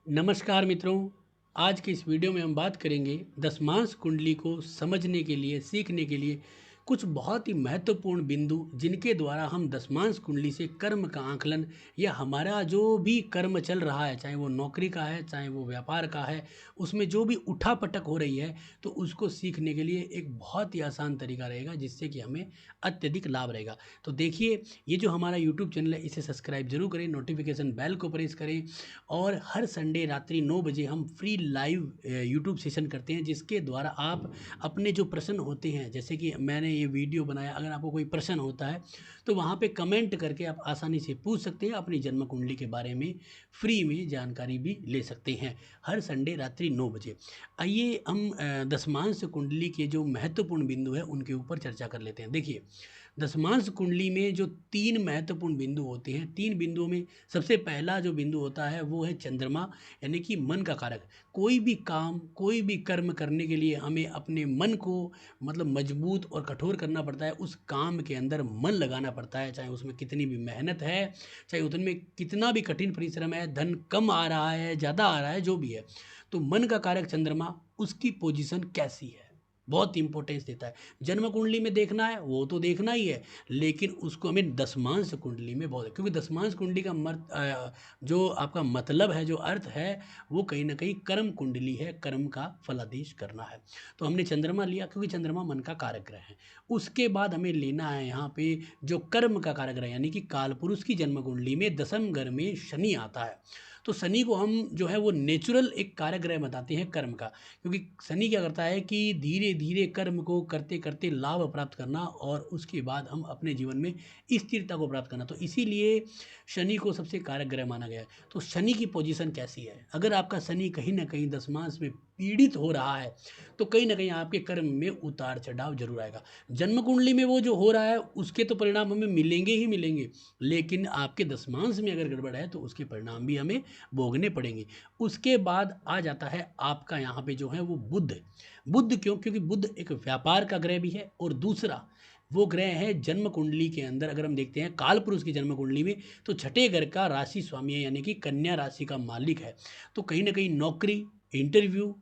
नमस्कार मित्रों। आज के इस वीडियो में हम बात करेंगे दशमांश कुंडली को समझने के लिए, सीखने के लिए कुछ बहुत ही महत्वपूर्ण बिंदु, जिनके द्वारा हम दशमांश कुंडली से कर्म का आकलन या हमारा जो भी कर्म चल रहा है, चाहे वो नौकरी का है, चाहे वो व्यापार का है, उसमें जो भी उठापटक हो रही है, तो उसको सीखने के लिए एक बहुत ही आसान तरीका रहेगा, जिससे कि हमें अत्यधिक लाभ रहेगा। तो देखिए, ये जो हमारा यूट्यूब चैनल है, इसे सब्सक्राइब जरूर करें, नोटिफिकेशन बेल को प्रेस करें। और हर संडे रात्रि 9 बजे हम फ्री लाइव यूट्यूब सेशन करते हैं, जिसके द्वारा आप अपने जो प्रश्न होते हैं, जैसे कि मैंने ये वीडियो बनाया, अगर आपको कोई प्रश्न होता है तो वहाँ पे कमेंट करके आप आसानी से पूछ सकते हैं, अपनी जन्म कुंडली के बारे में फ्री में जानकारी भी ले सकते हैं, हर संडे रात्रि 9 बजे। आइए हम दशमांश कुंडली के जो महत्वपूर्ण बिंदु है उनके ऊपर चर्चा कर लेते हैं। देखिए, दशमांश कुंडली में जो 3 महत्वपूर्ण बिंदु होते हैं, 3 बिंदुओं में सबसे पहला जो बिंदु होता है वो है चंद्रमा, यानी कि मन का कारक। कोई भी काम, कोई भी कर्म करने के लिए हमें अपने मन को मतलब मजबूत और कठोर करना पड़ता है, उस काम के अंदर मन लगाना पड़ता है, चाहे उसमें कितनी भी मेहनत है, चाहे उसमें कितना भी कठिन परिश्रम है, धन कम आ रहा है, ज़्यादा आ रहा है, जो भी है। तो मन का कारक चंद्रमा, उसकी पोजीशन कैसी है, बहुत इंपॉर्टेंस देता है। जन्म कुंडली में देखना है वो तो देखना ही है, लेकिन उसको हमें दशमांश कुंडली में बहुत है, क्योंकि दशमांश कुंडली का जो आपका मतलब है, जो अर्थ है, वो कहीं ना कहीं कर्म कुंडली है, कर्म का फलादेश करना है। तो हमने चंद्रमा लिया क्योंकि चंद्रमा मन का कारक ग्रह है। उसके बाद हमें लेना है यहाँ पे जो कर्म का कारक ग्रह, यानी कि कालपुरुष की जन्म कुंडली में दशम घर में शनि आता है। तो शनि को हम जो है वो नेचुरल एक कारक ग्रह बताते हैं कर्म का, क्योंकि शनि क्या करता है कि धीरे धीरे कर्म को करते करते लाभ प्राप्त करना, और उसके बाद हम अपने जीवन में स्थिरता को प्राप्त करना। तो इसीलिए शनि को सबसे कारक ग्रह माना गया है। तो शनि की पोजीशन कैसी है, अगर आपका शनि कहीं ना कहीं दशमांश में पीड़ित हो रहा है, तो कहीं ना कहीं आपके कर्म में उतार चढ़ाव जरूर आएगा। जन्म कुंडली में वो जो हो रहा है उसके तो परिणाम हमें मिलेंगे ही मिलेंगे, लेकिन आपके दशमांश में अगर गड़बड़ है तो उसके परिणाम भी हमें भोगने पड़ेंगे। उसके बाद आ जाता है आपका यहाँ पे जो है वो बुध। बुध क्यों? क्योंकि बुध एक व्यापार का ग्रह भी है, और दूसरा वो ग्रह है जन्म कुंडली के अंदर, अगर हम देखते हैं काल पुरुष की जन्म कुंडली में, तो छठे घर का राशि स्वामी है, यानी कि कन्या राशि का मालिक है। तो कहीं ना कहीं नौकरी, इंटरव्यू,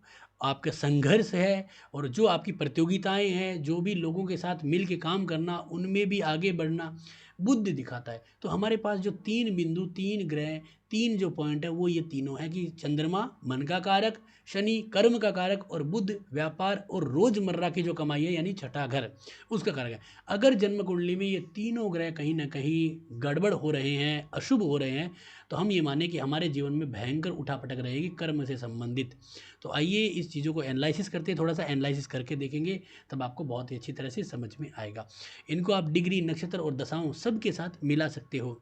आपका संघर्ष है, और जो आपकी प्रतियोगिताएं हैं, जो भी लोगों के साथ मिल के काम करना, उनमें भी आगे बढ़ना, बुद्ध दिखाता है। तो हमारे पास जो 3 बिंदु, 3 ग्रह, 3 जो पॉइंट है वो ये तीनों है कि चंद्रमा मन का कारक, शनि कर्म का कारक, और बुध व्यापार और रोजमर्रा की जो कमाई है, यानी छठा घर, उसका कारक है। अगर जन्म कुंडली में ये तीनों ग्रह कहीं ना कहीं गड़बड़ हो रहे हैं, अशुभ हो रहे हैं, तो हम ये माने कि हमारे जीवन में भयंकर उठापटक रहेगी कर्म से संबंधित। तो आइए इस चीज़ों को एनालिसिस करते हैं, थोड़ा सा एनालिसिस करके देखेंगे, तब आपको बहुत ही अच्छी तरह से समझ में आएगा। इनको आप डिग्री, नक्षत्र और दशाओं सबके साथ मिला सकते हो।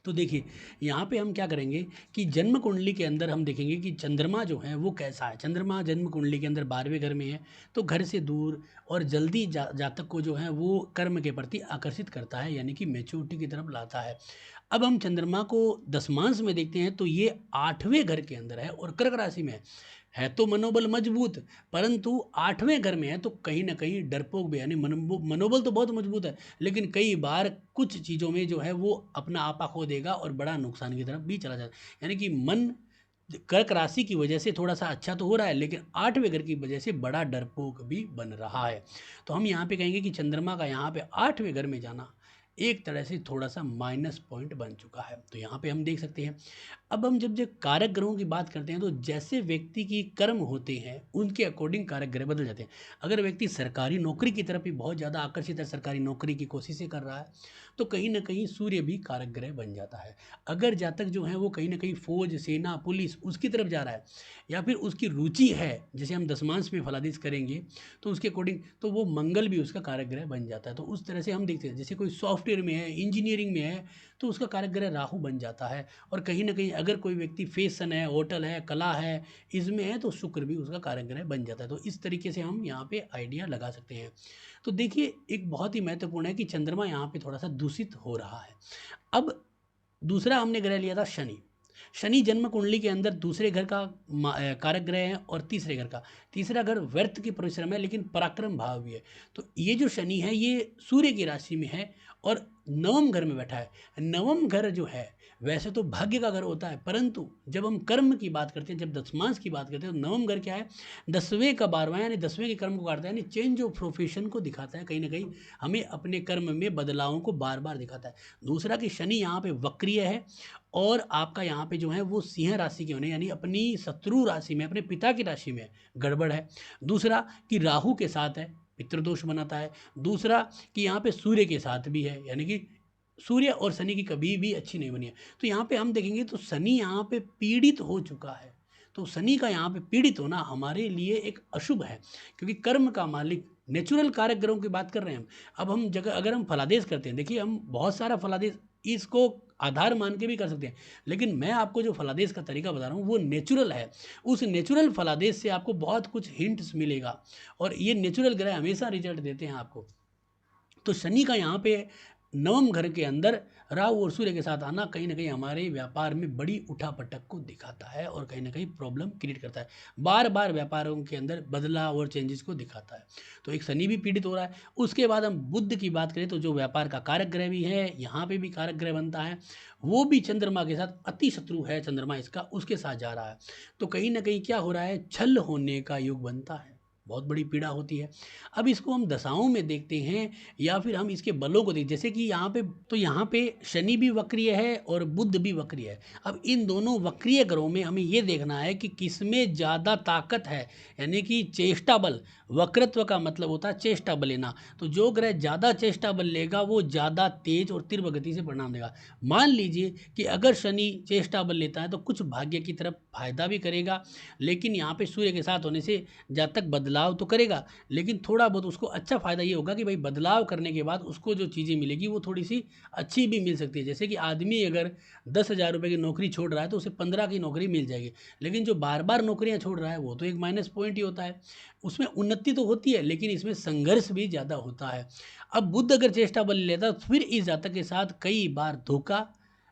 तो देखिए, यहाँ पे हम क्या करेंगे कि जन्म कुंडली के अंदर हम देखेंगे कि चंद्रमा जो है वो कैसा है। चंद्रमा जन्म कुंडली के अंदर 12वें घर में है, तो घर से दूर और जल्दी जातक को जो है वो कर्म के प्रति आकर्षित करता है, यानी कि मैच्योरिटी की तरफ लाता है। अब हम चंद्रमा को दशमांश में देखते हैं, तो ये 8वें घर के अंदर है और कर्क राशि में है। तो मनोबल मजबूत, परंतु 8वें घर में है, तो कहीं ना कहीं डरपोक भी, यानी मनोबल तो बहुत मजबूत है, लेकिन कई बार कुछ चीज़ों में जो है वो अपना आपा खो देगा और बड़ा नुकसान की तरफ भी चला जाता है। यानी कि मन कर्क राशि की वजह से थोड़ा सा अच्छा तो हो रहा है, लेकिन 8वें घर की वजह से बड़ा डरपोक भी बन रहा है। तो हम यहाँ पे कहेंगे कि चंद्रमा का यहाँ पे 8वें घर में जाना एक तरह से थोड़ा सा माइनस पॉइंट बन चुका है। तो यहाँ पे हम देख सकते हैं। अब हम जब कारक ग्रहों की बात करते हैं, तो जैसे व्यक्ति की कर्म होते हैं उनके अकॉर्डिंग कारक ग्रह बदल जाते हैं। अगर व्यक्ति सरकारी नौकरी की तरफ भी बहुत ज़्यादा आकर्षित है, सरकारी नौकरी की कोशिशें कर रहा है, तो कहीं ना कहीं सूर्य भी कारक ग्रह बन जाता है। अगर जातक जो है वो कहीं ना कहीं फौज, सेना, पुलिस उसकी तरफ जा रहा है, या फिर उसकी रुचि है, जैसे हम दशमांश में फलादेश करेंगे तो उसके अकॉर्डिंग, तो वो मंगल भी उसका कारक ग्रह बन जाता है। तो उस तरह से हम देखते हैं, जैसे कोई सॉफ्टवेयर में है, इंजीनियरिंग में है, तो उसका कारक ग्रह राहु बन जाता है। और कहीं ना कहीं अगर कोई व्यक्ति फैशन है, होटल है, कला है, इसमें है, तो शुक्र भी उसका कारक ग्रह बन जाता है। तो इस तरीके से हम यहाँ पे आइडिया लगा सकते हैं। तो देखिए, एक बहुत ही महत्वपूर्ण है कि चंद्रमा यहाँ पे थोड़ा सा दूषित हो रहा है। अब दूसरा हमने ग्रह लिया था शनि। शनि जन्म कुंडली के अंदर दूसरे घर का कारक ग्रह है, और तीसरे घर का, तीसरा घर व्यर्थ की परिश्रम है, लेकिन पराक्रम भाव भी है। तो ये जो शनि है ये सूर्य की राशि में है और नवम घर में बैठा है। नवम घर जो है वैसे तो भाग्य का घर होता है, परंतु जब हम कर्म की बात करते हैं, जब दशमांश की बात करते हैं, तो नवम घर क्या है, 10वें का 12वां यानी 10वें के कर्म को काटता है, यानी चेंज ऑफ प्रोफेशन को दिखाता है, कहीं ना कहीं हमें अपने कर्म में बदलावों को बार बार दिखाता है। दूसरा कि शनि यहाँ पे वक्रीय है और आपका यहाँ पे जो है वो सिंह राशि के होने यानी अपनी शत्रु राशि में, अपने पिता की राशि में गड़बड़ है। दूसरा कि राहु के साथ है, पितृदोष बनाता है। दूसरा कि यहाँ पे सूर्य के साथ भी है, यानी कि सूर्य और शनि की कभी भी अच्छी नहीं बनी है। तो यहाँ पे हम देखेंगे तो शनि यहाँ पे पीड़ित हो चुका है। तो शनि का यहाँ पे पीड़ित होना हमारे लिए एक अशुभ है, क्योंकि कर्म का मालिक नेचुरल कारक ग्रहों की बात कर रहे हैं अब हम जगह अगर हम फलादेश करते हैं, देखिए हम बहुत सारा फलादेश इसको आधार मान के भी कर सकते हैं, लेकिन मैं आपको जो फलादेश का तरीका बता रहा हूँ वो नेचुरल है। उस नेचुरल फलादेश से आपको बहुत कुछ हिंट्स मिलेगा और ये नेचुरल ग्रह हमेशा रिजल्ट देते हैं आपको। तो शनि का यहाँ पे नवम घर के अंदर राहु और सूर्य के साथ आना कहीं ना कहीं हमारे व्यापार में बड़ी उठापटक को दिखाता है और कहीं ना कहीं प्रॉब्लम क्रिएट करता है, बार बार व्यापारों के अंदर बदलाव और चेंजेस को दिखाता है। तो एक शनि भी पीड़ित हो रहा है। उसके बाद हम बुध की बात करें तो जो व्यापार का कारक ग्रह भी है, यहाँ पे भी कारक ग्रह बनता है, वो भी चंद्रमा के साथ अति शत्रु है, चंद्रमा इसका उसके साथ जा रहा है। तो कहीं ना कहीं क्या हो रहा है, छल होने का योग बनता है, बहुत बड़ी पीड़ा होती है। अब इसको हम दशाओं में देखते हैं या फिर हम इसके बलों को देखते, जैसे कि यहाँ पे तो यहाँ पे शनि भी वक्रीय है और बुध भी वक्रीय है। अब इन दोनों वक्रीय ग्रहों में हमें ये देखना है कि किसमें ज़्यादा ताकत है, यानी कि चेष्टा बल। वक्रत्व का मतलब होता है चेष्टा बल लेना, तो जो ग्रह ज़्यादा चेष्टा बल लेगा वो ज़्यादा तेज और तीव्र गति से परिणाम देगा। मान लीजिए कि अगर शनि चेष्टा बल लेता है तो कुछ भाग्य की तरफ फायदा भी करेगा, लेकिन यहाँ पे सूर्य के साथ होने से जातक बदलाव तो करेगा, लेकिन थोड़ा बहुत उसको अच्छा फायदा ये होगा कि भाई बदलाव करने के बाद उसको जो चीज़ें मिलेगी वो थोड़ी सी अच्छी भी मिल सकती है। जैसे कि आदमी अगर 10,000 रुपये की नौकरी छोड़ रहा है तो उसे 15 की नौकरी मिल जाएगी, लेकिन जो बार बार नौकरियां छोड़ रहा है वो तो एक माइनस पॉइंट ही होता है। उसमें उन्नति तो होती है लेकिन इसमें संघर्ष भी ज़्यादा होता है। अब बुध अगर चेष्टा बल लेता तो फिर इस जातक के साथ कई बार धोखा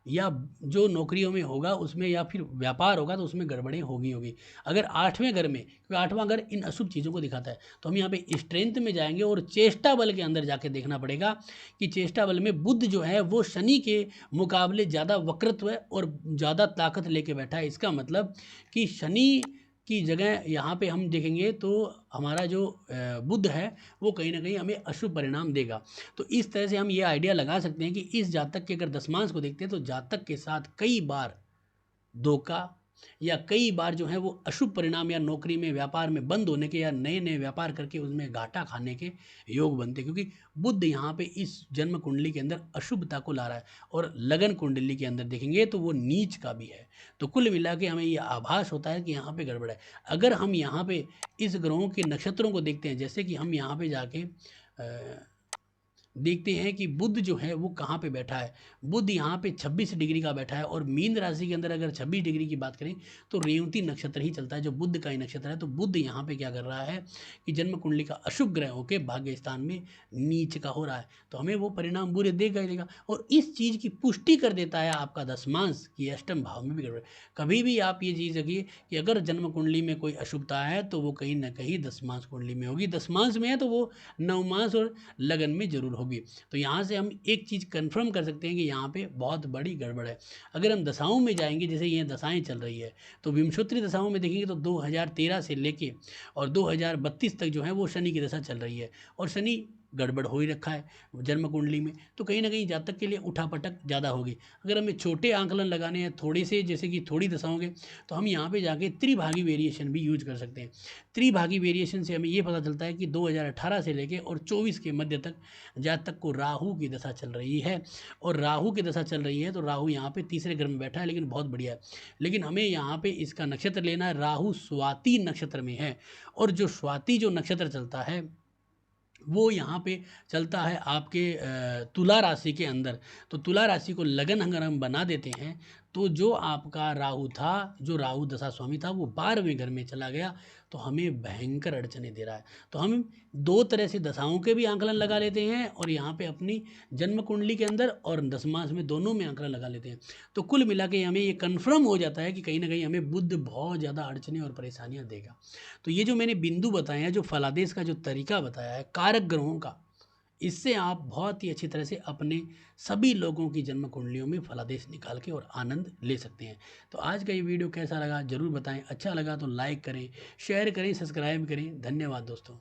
या जो नौकरियों में होगा उसमें या फिर व्यापार होगा तो उसमें गड़बड़ें होगी। अगर 8वें घर में, क्योंकि 8वां घर इन अशुभ चीज़ों को दिखाता है, तो हम यहाँ पे स्ट्रेंथ में जाएंगे और चेष्टा बल के अंदर जाके देखना पड़ेगा कि चेष्टा बल में बुध जो है वो शनि के मुकाबले ज़्यादा वक्रत्व है और ज़्यादा ताकत लेके बैठा है। इसका मतलब कि शनि की जगह यहाँ पे हम देखेंगे तो हमारा जो बुध है वो कहीं ना कहीं हमें अशुभ परिणाम देगा। तो इस तरह से हम ये आइडिया लगा सकते हैं कि इस जातक के अगर दशमांश को देखते हैं तो जातक के साथ कई बार धोखा या कई बार जो है वो अशुभ परिणाम या नौकरी में व्यापार में बंद होने के या नए नए व्यापार करके उसमें घाटा खाने के योग बनते, क्योंकि बुध यहाँ पे इस जन्म कुंडली के अंदर अशुभता को ला रहा है और लगन कुंडली के अंदर देखेंगे तो वो नीच का भी है। तो कुल मिला के हमें ये आभास होता है कि यहाँ पे गड़बड़ है। अगर हम यहाँ पे इस ग्रहों के नक्षत्रों को देखते हैं, जैसे कि हम यहाँ पे जाके देखते हैं कि बुध जो है वो कहाँ पे बैठा है। बुध यहाँ पे 26 डिग्री का बैठा है और मीन राशि के अंदर अगर 26 डिग्री की बात करें तो रेवती नक्षत्र ही चलता है जो बुध का ही नक्षत्र है। तो बुध यहाँ पे क्या कर रहा है कि जन्म कुंडली का अशुभ ग्रह होकर भाग्य स्थान में नीच का हो रहा है, तो हमें वो परिणाम बुरे देगा ही देगा। और इस चीज़ की पुष्टि कर देता है आपका दशमांश की अष्टम भाव में भी गड़बड़। कभी भी आप ये चीज़ रखिए कि अगर जन्म कुंडली में कोई अशुभता है तो वो कहीं ना कहीं दशमांश कुंडली में होगी, दशमांश में है तो वो नवमांश और लगन में जरूर होगी। तो यहाँ से हम एक चीज़ कंफर्म कर सकते हैं कि यहाँ पे बहुत बड़ी गड़बड़ है। अगर हम दशाओं में जाएंगे, जैसे ये दशाएं चल रही है, तो विंशोत्तरी दशाओं में देखेंगे तो 2013 से लेके और 2032 तक जो है वो शनि की दशा चल रही है और शनि गड़बड़ हो ही रखा है जन्म कुंडली में। तो कहीं ना कहीं जातक के लिए उठापटक ज़्यादा होगी। अगर हमें छोटे आंकलन लगाने हैं थोड़े से, जैसे कि थोड़ी दशाओं के, तो हम यहाँ पे जाके त्रिभागी वेरिएशन भी यूज कर सकते हैं। त्रिभागी वेरिएशन से हमें ये पता चलता है कि 2018 से लेके और 24 के मध्य तक जातक को राहु की दशा चल रही है और राहु की दशा चल रही है तो राहु यहाँ पे तीसरे घर में बैठा है, लेकिन बहुत बढ़िया है। लेकिन हमें यहाँ पे इसका नक्षत्र लेना है, राहु स्वाति नक्षत्र में है और जो स्वाति जो नक्षत्र चलता है वो यहाँ पे चलता है आपके तुला राशि के अंदर। तो तुला राशि को लगन अगर हम बना देते हैं तो जो आपका राहु था, जो राहु दशा स्वामी था, वो 12वें घर में चला गया तो हमें भयंकर अड़चने दे रहा है। तो हम दो तरह से दशाओं के भी आंकलन लगा लेते हैं और यहाँ पे अपनी जन्म कुंडली के अंदर और दशमांश में दोनों में आंकलन लगा लेते हैं। तो कुल मिला के हमें ये कन्फर्म हो जाता है कि कहीं ना कहीं हमें बुध बहुत ज़्यादा अड़चने और परेशानियाँ देगा। तो ये जो मैंने बिंदु बताए हैं, जो फलादेश का जो तरीका बताया है कारक ग्रहों का, इससे आप बहुत ही अच्छी तरह से अपने सभी लोगों की जन्म कुंडलियों में फलादेश निकाल के और आनंद ले सकते हैं। तो आज का ये वीडियो कैसा लगा ज़रूर बताएं। अच्छा लगा तो लाइक करें, शेयर करें, सब्सक्राइब करें। धन्यवाद दोस्तों।